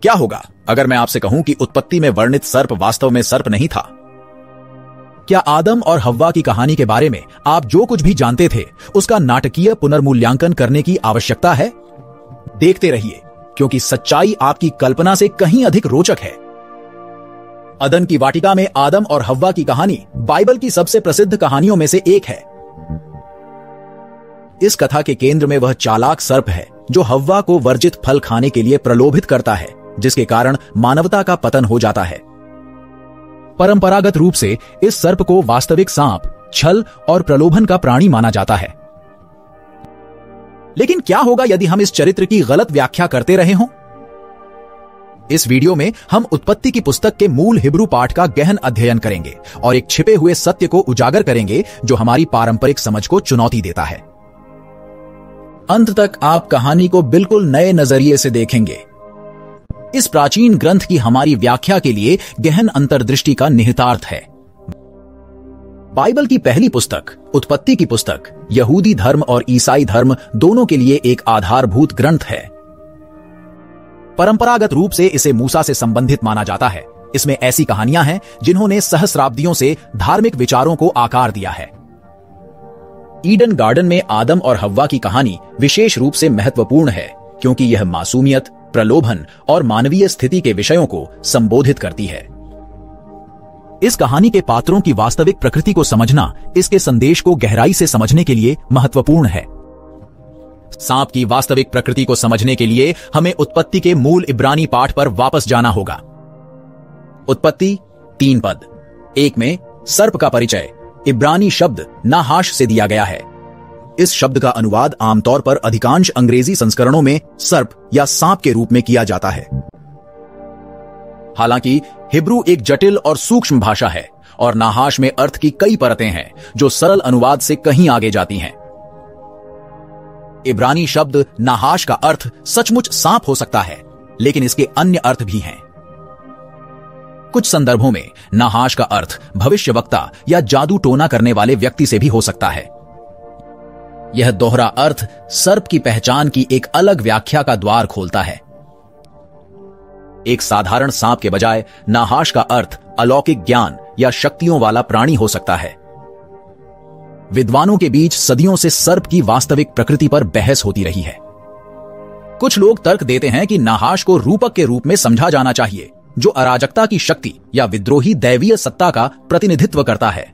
क्या होगा अगर मैं आपसे कहूं कि उत्पत्ति में वर्णित सर्प वास्तव में सर्प नहीं था? क्या आदम और हव्वा की कहानी के बारे में आप जो कुछ भी जानते थे उसका नाटकीय पुनर्मूल्यांकन करने की आवश्यकता है? देखते रहिए, क्योंकि सच्चाई आपकी कल्पना से कहीं अधिक रोचक है। अदन की वाटिका में आदम और हव्वा की कहानी बाइबल की सबसे प्रसिद्ध कहानियों में से एक है। इस कथा के केंद्र में वह चालाक सर्प है जो हव्वा को वर्जित फल खाने के लिए प्रलोभित करता है, जिसके कारण मानवता का पतन हो जाता है। परंपरागत रूप से इस सर्प को वास्तविक सांप, छल और प्रलोभन का प्राणी माना जाता है। लेकिन क्या होगा यदि हम इस चरित्र की गलत व्याख्या करते रहे हों? इस वीडियो में हम उत्पत्ति की पुस्तक के मूल हिब्रू पाठ का गहन अध्ययन करेंगे और एक छिपे हुए सत्य को उजागर करेंगे जो हमारी पारंपरिक समझ को चुनौती देता है। अंत तक आप कहानी को बिल्कुल नए नजरिए से देखेंगे। इस प्राचीन ग्रंथ की हमारी व्याख्या के लिए गहन अंतर्दृष्टि का निहितार्थ है। बाइबल की पहली पुस्तक, उत्पत्ति की पुस्तक, यहूदी धर्म और ईसाई धर्म दोनों के लिए एक आधारभूत ग्रंथ है। परंपरागत रूप से इसे मूसा से संबंधित माना जाता है। इसमें ऐसी कहानियां हैं जिन्होंने सहस्राब्दियों से धार्मिक विचारों को आकार दिया है। ईडन गार्डन में आदम और हव्वा की कहानी विशेष रूप से महत्वपूर्ण है क्योंकि यह मासूमियत, प्रलोभन और मानवीय स्थिति के विषयों को संबोधित करती है। इस कहानी के पात्रों की वास्तविक प्रकृति को समझना इसके संदेश को गहराई से समझने के लिए महत्वपूर्ण है। सांप की वास्तविक प्रकृति को समझने के लिए हमें उत्पत्ति के मूल इब्रानी पाठ पर वापस जाना होगा। उत्पत्ति 3 पद 1 में सर्प का परिचय इब्रानी शब्द नाहाश से दिया गया है। इस शब्द का अनुवाद आमतौर पर अधिकांश अंग्रेजी संस्करणों में सर्प या सांप के रूप में किया जाता है। हालांकि हिब्रू एक जटिल और सूक्ष्म भाषा है और नाहाश में अर्थ की कई परतें हैं जो सरल अनुवाद से कहीं आगे जाती हैं। इब्रानी शब्द नाहाश का अर्थ सचमुच सांप हो सकता है, लेकिन इसके अन्य अर्थ भी हैं। कुछ संदर्भों में नाहाश का अर्थ भविष्यवक्ता या जादू टोना करने वाले व्यक्ति से भी हो सकता है। यह दोहरा अर्थ सर्प की पहचान की एक अलग व्याख्या का द्वार खोलता है। एक साधारण सांप के बजाय नाहाश का अर्थ अलौकिक ज्ञान या शक्तियों वाला प्राणी हो सकता है। विद्वानों के बीच सदियों से सर्प की वास्तविक प्रकृति पर बहस होती रही है। कुछ लोग तर्क देते हैं कि नाहाश को रूपक के रूप में समझा जाना चाहिए, जो अराजकता की शक्ति या विद्रोही दैवीय सत्ता का प्रतिनिधित्व करता है।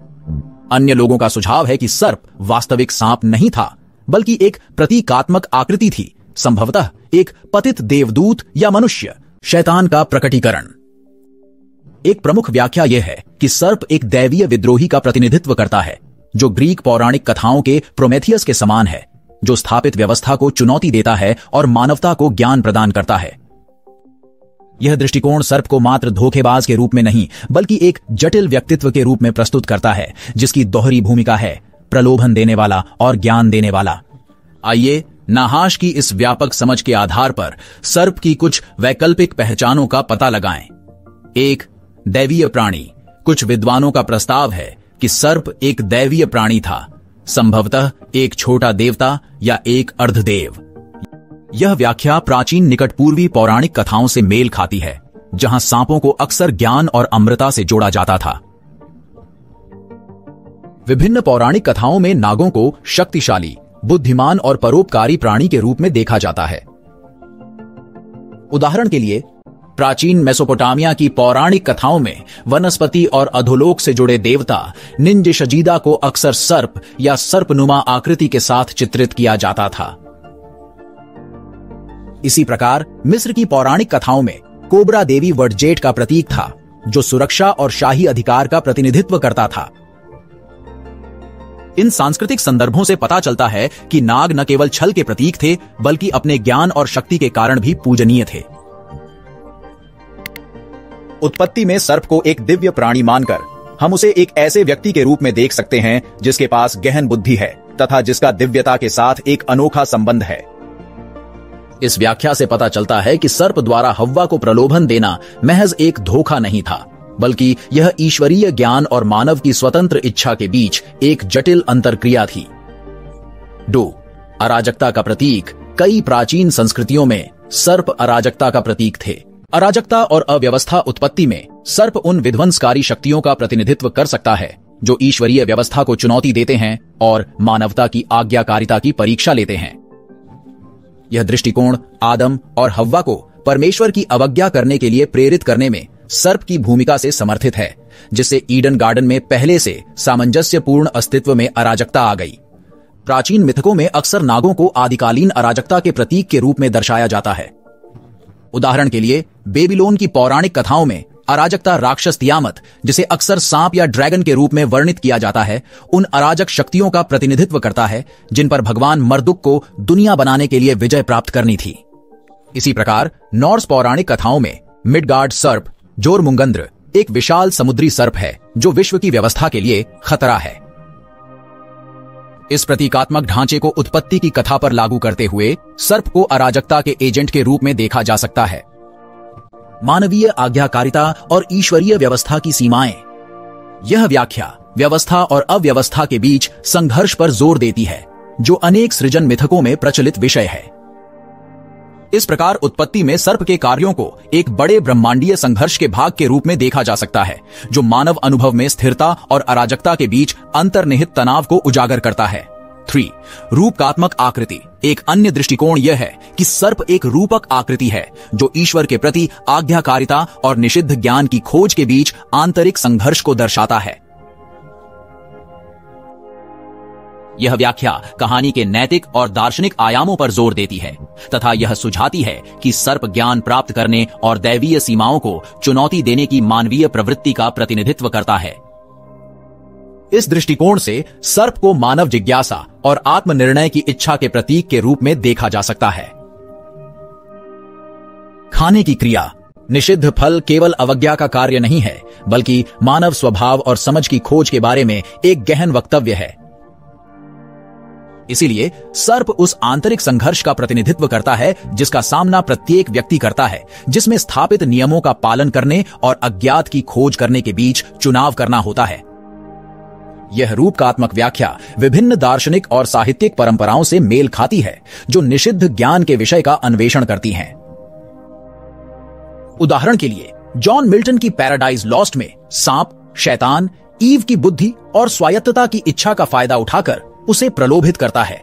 अन्य लोगों का सुझाव है कि सर्प वास्तविक सांप नहीं था, बल्कि एक प्रतीकात्मक आकृति थी, संभवतः एक पतित देवदूत या मनुष्य, शैतान का प्रकटीकरण। एक प्रमुख व्याख्या यह है कि सर्प एक दैवीय विद्रोही का प्रतिनिधित्व करता है, जो ग्रीक पौराणिक कथाओं के प्रोमेथियस के समान है, जो स्थापित व्यवस्था को चुनौती देता है और मानवता को ज्ञान प्रदान करता है। यह दृष्टिकोण सर्प को मात्र धोखेबाज के रूप में नहीं, बल्कि एक जटिल व्यक्तित्व के रूप में प्रस्तुत करता है, जिसकी दोहरी भूमिका है, प्रलोभन देने वाला और ज्ञान देने वाला। आइए नाहाश की इस व्यापक समझ के आधार पर सर्प की कुछ वैकल्पिक पहचानों का पता लगाएं। 1. दैवीय प्राणी। कुछ विद्वानों का प्रस्ताव है कि सर्प एक दैवीय प्राणी था, संभवतः एक छोटा देवता या एक अर्धदेव। यह व्याख्या प्राचीन निकट पूर्वी पौराणिक कथाओं से मेल खाती है, जहां सांपों को अक्सर ज्ञान और अमृता से जोड़ा जाता था। विभिन्न पौराणिक कथाओं में नागों को शक्तिशाली, बुद्धिमान और परोपकारी प्राणी के रूप में देखा जाता है। उदाहरण के लिए, प्राचीन मेसोपोटामिया की पौराणिक कथाओं में वनस्पति और अधोलोक से जुड़े देवता निंज शजीदा को अक्सर सर्प या सर्पनुमा आकृति के साथ चित्रित किया जाता था। इसी प्रकार मिस्र की पौराणिक कथाओं में कोबरा देवी वडजेट का प्रतीक था, जो सुरक्षा और शाही अधिकार का प्रतिनिधित्व करता था। इन सांस्कृतिक संदर्भों से पता चलता है कि नाग न केवल छल के प्रतीक थे, बल्कि अपने ज्ञान और शक्ति के कारण भी पूजनीय थे। उत्पत्ति में सर्प को एक दिव्य प्राणी मानकर हम उसे एक ऐसे व्यक्ति के रूप में देख सकते हैं जिसके पास गहन बुद्धि है तथा जिसका दिव्यता के साथ एक अनोखा संबंध है। इस व्याख्या से पता चलता है कि सर्प द्वारा हव्वा को प्रलोभन देना महज एक धोखा नहीं था, बल्कि यह ईश्वरीय ज्ञान और मानव की स्वतंत्र इच्छा के बीच एक जटिल अंतरक्रिया थी। 2. अराजकता का प्रतीक। कई प्राचीन संस्कृतियों में सर्प अराजकता का प्रतीक थे, अराजकता और अव्यवस्था उत्पत्ति में सर्प उन विध्वंसकारी शक्तियों का प्रतिनिधित्व कर सकता है जो ईश्वरीय व्यवस्था को चुनौती देते हैं और मानवता की आज्ञाकारिता की परीक्षा लेते हैं। यह दृष्टिकोण आदम और हव्वा को परमेश्वर की अवज्ञा करने के लिए प्रेरित करने में सर्प की भूमिका से समर्थित है, जिससे ईडन गार्डन में पहले से सामंजस्यपूर्ण अस्तित्व में अराजकता आ गई। प्राचीन मिथकों में अक्सर नागों को आदिकालीन अराजकता के प्रतीक के रूप में दर्शाया जाता है। उदाहरण के लिए बेबीलोन की पौराणिक कथाओं में अराजकता राक्षस तियामत, जिसे अक्सर सांप या ड्रैगन के रूप में वर्णित किया जाता है, उन अराजक शक्तियों का प्रतिनिधित्व करता है जिन पर भगवान मर्दुक को दुनिया बनाने के लिए विजय प्राप्त करनी थी। इसी प्रकार नॉर्स पौराणिक कथाओं में मिडगार्ड सर्प जोरमुंगंद्र एक विशाल समुद्री सर्प है जो विश्व की व्यवस्था के लिए खतरा है। इस प्रतीकात्मक ढांचे को उत्पत्ति की कथा पर लागू करते हुए सर्प को अराजकता के एजेंट के रूप में देखा जा सकता है। मानवीय आज्ञाकारिता और ईश्वरीय व्यवस्था की सीमाएं। यह व्याख्या व्यवस्था और अव्यवस्था के बीच संघर्ष पर जोर देती है, जो अनेक सृजन मिथकों में प्रचलित विषय है। इस प्रकार उत्पत्ति में सर्प के कार्यों को एक बड़े ब्रह्मांडीय संघर्ष के भाग के रूप में देखा जा सकता है, जो मानव अनुभव में स्थिरता और अराजकता के बीच अंतर्निहित तनाव को उजागर करता है। 3. रूपकात्मक आकृति। एक अन्य दृष्टिकोण यह है कि सर्प एक रूपक आकृति है जो ईश्वर के प्रति आज्ञाकारिता और निषिद्ध ज्ञान की खोज के बीच आंतरिक संघर्ष को दर्शाता है। यह व्याख्या कहानी के नैतिक और दार्शनिक आयामों पर जोर देती है तथा यह सुझाती है कि सर्प ज्ञान प्राप्त करने और दैवीय सीमाओं को चुनौती देने की मानवीय प्रवृत्ति का प्रतिनिधित्व करता है। इस दृष्टिकोण से सर्प को मानव जिज्ञासा और आत्मनिर्णय की इच्छा के प्रतीक के रूप में देखा जा सकता है। खाने की क्रिया। निषिद्ध फल केवल अवज्ञा का कार्य नहीं है, बल्कि मानव स्वभाव और समझ की खोज के बारे में एक गहन वक्तव्य है। इसीलिए सर्प उस आंतरिक संघर्ष का प्रतिनिधित्व करता है जिसका सामना प्रत्येक व्यक्ति करता है, जिसमें स्थापित नियमों का पालन करने और अज्ञात की खोज करने के बीच चुनाव करना होता है। यह रूपकात्मक व्याख्या विभिन्न दार्शनिक और साहित्यिक परंपराओं से मेल खाती है जो निषिद्ध ज्ञान के विषय का अन्वेषण करती हैं। उदाहरण के लिए जॉन मिल्टन की पैराडाइज लॉस्ट में सांप शैतान ईव की बुद्धि और स्वायत्तता की इच्छा का फायदा उठाकर उसे प्रलोभित करता है।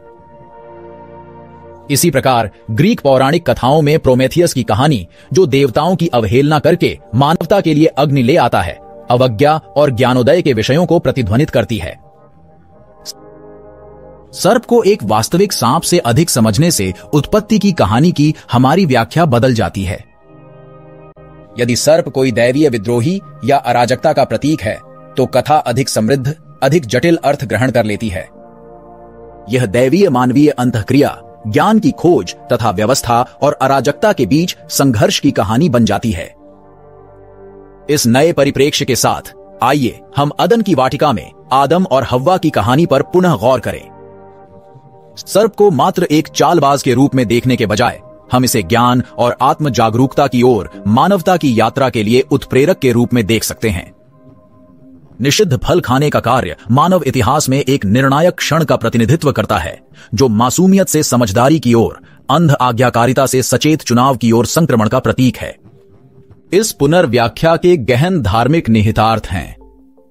इसी प्रकार ग्रीक पौराणिक कथाओं में प्रोमेथियस की कहानी, जो देवताओं की अवहेलना करके मानवता के लिए अग्नि ले आता है, अवज्ञा और ज्ञानोदय के विषयों को प्रतिध्वनित करती है। सर्प को एक वास्तविक सांप से अधिक समझने से उत्पत्ति की कहानी की हमारी व्याख्या बदल जाती है। यदि सर्प कोई दैवीय विद्रोही या अराजकता का प्रतीक है, तो कथा अधिक समृद्ध, अधिक जटिल अर्थ ग्रहण कर लेती है। यह दैवीय मानवीय अंतःक्रिया, ज्ञान की खोज तथा व्यवस्था और अराजकता के बीच संघर्ष की कहानी बन जाती है। इस नए परिप्रेक्ष्य के साथ आइए हम अदन की वाटिका में आदम और हव्वा की कहानी पर पुनः गौर करें। सर्प को मात्र एक चालबाज के रूप में देखने के बजाय हम इसे ज्ञान और आत्म जागरूकता की ओर मानवता की यात्रा के लिए उत्प्रेरक के रूप में देख सकते हैं। निषिद्ध फल खाने का कार्य मानव इतिहास में एक निर्णायक क्षण का प्रतिनिधित्व करता है, जो मासूमियत से समझदारी की ओर, अंध आज्ञाकारिता से सचेत चुनाव की ओर संक्रमण का प्रतीक है। इस पुनर्व्याख्या के गहन धार्मिक निहितार्थ हैं।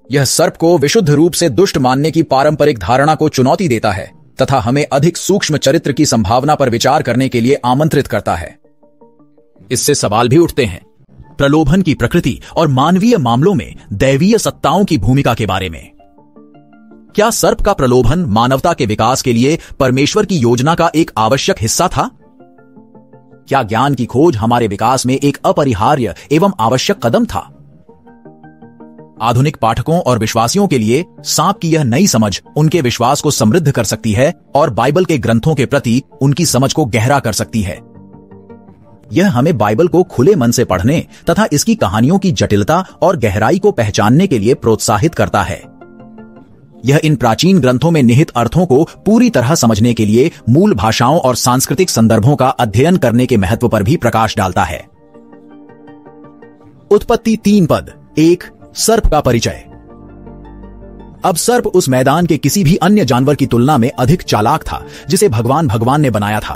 यह सर्प को विशुद्ध रूप से दुष्ट मानने की पारंपरिक धारणा को चुनौती देता है तथा हमें अधिक सूक्ष्म चरित्र की संभावना पर विचार करने के लिए आमंत्रित करता है। इससे सवाल भी उठते हैं प्रलोभन की प्रकृति और मानवीय मामलों में दैवीय सत्ताओं की भूमिका के बारे में। क्या सर्प का प्रलोभन मानवता के विकास के लिए परमेश्वर की योजना का एक आवश्यक हिस्सा था? क्या ज्ञान की खोज हमारे विकास में एक अपरिहार्य एवं आवश्यक कदम था? आधुनिक पाठकों और विश्वासियों के लिए सांप की यह नई समझ उनके विश्वास को समृद्ध कर सकती है और बाइबल के ग्रंथों के प्रति उनकी समझ को गहरा कर सकती है। यह हमें बाइबल को खुले मन से पढ़ने तथा इसकी कहानियों की जटिलता और गहराई को पहचानने के लिए प्रोत्साहित करता है। यह इन प्राचीन ग्रंथों में निहित अर्थों को पूरी तरह समझने के लिए मूल भाषाओं और सांस्कृतिक संदर्भों का अध्ययन करने के महत्व पर भी प्रकाश डालता है। उत्पत्ति 3 पद 1 सर्प का परिचय। अब सर्प उस मैदान के किसी भी अन्य जानवर की तुलना में अधिक चालाक था जिसे भगवान ने बनाया था।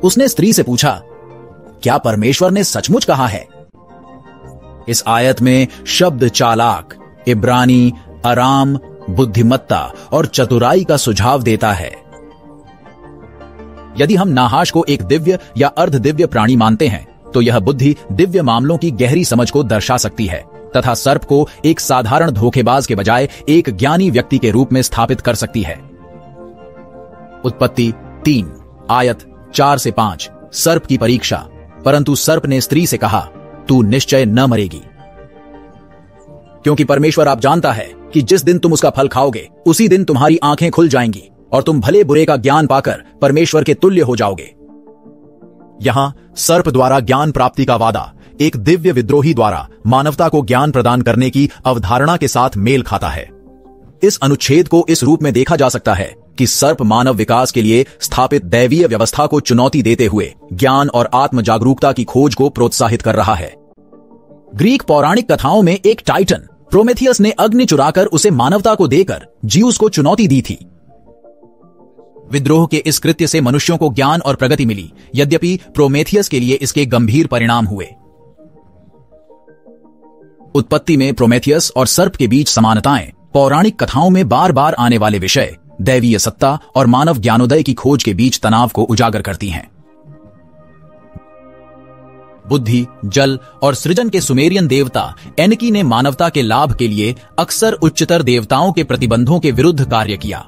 उसने स्त्री से पूछा, क्या परमेश्वर ने सचमुच कहा है? इस आयत में शब्द चालाक इब्रानी, आराम, बुद्धिमत्ता और चतुराई का सुझाव देता है। यदि हम नाहाश को एक दिव्य या अर्ध दिव्य प्राणी मानते हैं तो यह बुद्धि दिव्य मामलों की गहरी समझ को दर्शा सकती है तथा सर्प को एक साधारण धोखेबाज के बजाय एक ज्ञानी व्यक्ति के रूप में स्थापित कर सकती है। उत्पत्ति 3 आयत 4 से 5 सर्प की परीक्षा। परंतु सर्प ने स्त्री से कहा, तू निश्चय न मरेगी, क्योंकि परमेश्वर आप जानता है कि जिस दिन तुम उसका फल खाओगे उसी दिन तुम्हारी आंखें खुल जाएंगी और तुम भले बुरे का ज्ञान पाकर परमेश्वर के तुल्य हो जाओगे। यहां सर्प द्वारा ज्ञान प्राप्ति का वादा एक दिव्य विद्रोही द्वारा मानवता को ज्ञान प्रदान करने की अवधारणा के साथ मेल खाता है। इस अनुच्छेद को इस रूप में देखा जा सकता है कि सर्प मानव विकास के लिए स्थापित दैवीय व्यवस्था को चुनौती देते हुए ज्ञान और आत्म जागरूकता की खोज को प्रोत्साहित कर रहा है। ग्रीक पौराणिक कथाओं में एक टाइटन प्रोमेथियस ने अग्नि चुराकर उसे मानवता को देकर ज्यूस को चुनौती दी थी। विद्रोह के इस कृत्य से मनुष्यों को ज्ञान और प्रगति मिली, यद्यपि प्रोमेथियस के लिए इसके गंभीर परिणाम हुए। उत्पत्ति में प्रोमेथियस और सर्प के बीच समानताएं पौराणिक कथाओं में बार बार आने वाले विषय दैवीय सत्ता और मानव ज्ञानोदय की खोज के बीच तनाव को उजागर करती हैं। बुद्धि, जल और सृजन के सुमेरियन देवता एनकी ने मानवता के लाभ के लिए अक्सर उच्चतर देवताओं के प्रतिबंधों के विरुद्ध कार्य किया।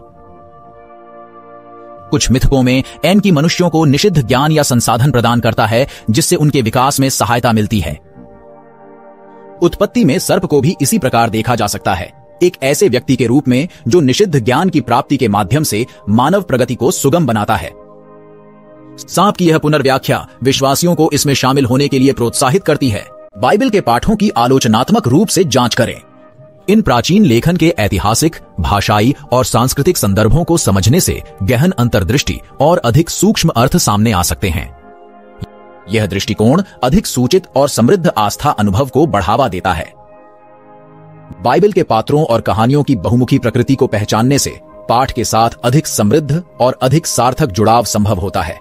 कुछ मिथकों में एनकी मनुष्यों को निषिद्ध ज्ञान या संसाधन प्रदान करता है जिससे उनके विकास में सहायता मिलती है। उत्पत्ति में सर्प को भी इसी प्रकार देखा जा सकता है, एक ऐसे व्यक्ति के रूप में जो निषिद्ध ज्ञान की प्राप्ति के माध्यम से मानव प्रगति को सुगम बनाता है। सांप की यह पुनर्व्याख्या विश्वासियों को इसमें शामिल होने के लिए प्रोत्साहित करती है। बाइबल के पाठों की आलोचनात्मक रूप से जांच करें। इन प्राचीन लेखन के ऐतिहासिक, भाषाई और सांस्कृतिक संदर्भों को समझने से गहन अंतर्दृष्टि और अधिक सूक्ष्म अर्थ सामने आ सकते हैं। यह दृष्टिकोण अधिक सूचित और समृद्ध आस्था अनुभव को बढ़ावा देता है। बाइबल के पात्रों और कहानियों की बहुमुखी प्रकृति को पहचानने से पाठ के साथ अधिक समृद्ध और अधिक सार्थक जुड़ाव संभव होता है।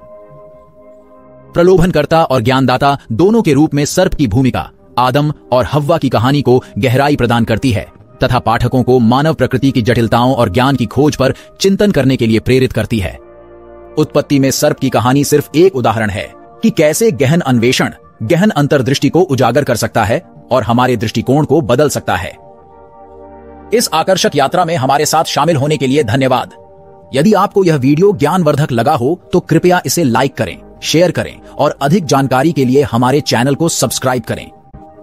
प्रलोभनकर्ता और ज्ञानदाता दोनों के रूप में सर्प की भूमिका आदम और हव्वा की कहानी को गहराई प्रदान करती है तथा पाठकों को मानव प्रकृति की जटिलताओं और ज्ञान की खोज पर चिंतन करने के लिए प्रेरित करती है। उत्पत्ति में सर्प की कहानी सिर्फ एक उदाहरण है कि कैसे गहन अन्वेषण गहन अंतर्दृष्टि को उजागर कर सकता है और हमारे दृष्टिकोण को बदल सकता है। इस आकर्षक यात्रा में हमारे साथ शामिल होने के लिए धन्यवाद। यदि आपको यह वीडियो ज्ञानवर्धक लगा हो तो कृपया इसे लाइक करें, शेयर करें और अधिक जानकारी के लिए हमारे चैनल को सब्सक्राइब करें।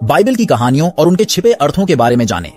बाइबल की कहानियों और उनके छिपे अर्थों के बारे में जानें।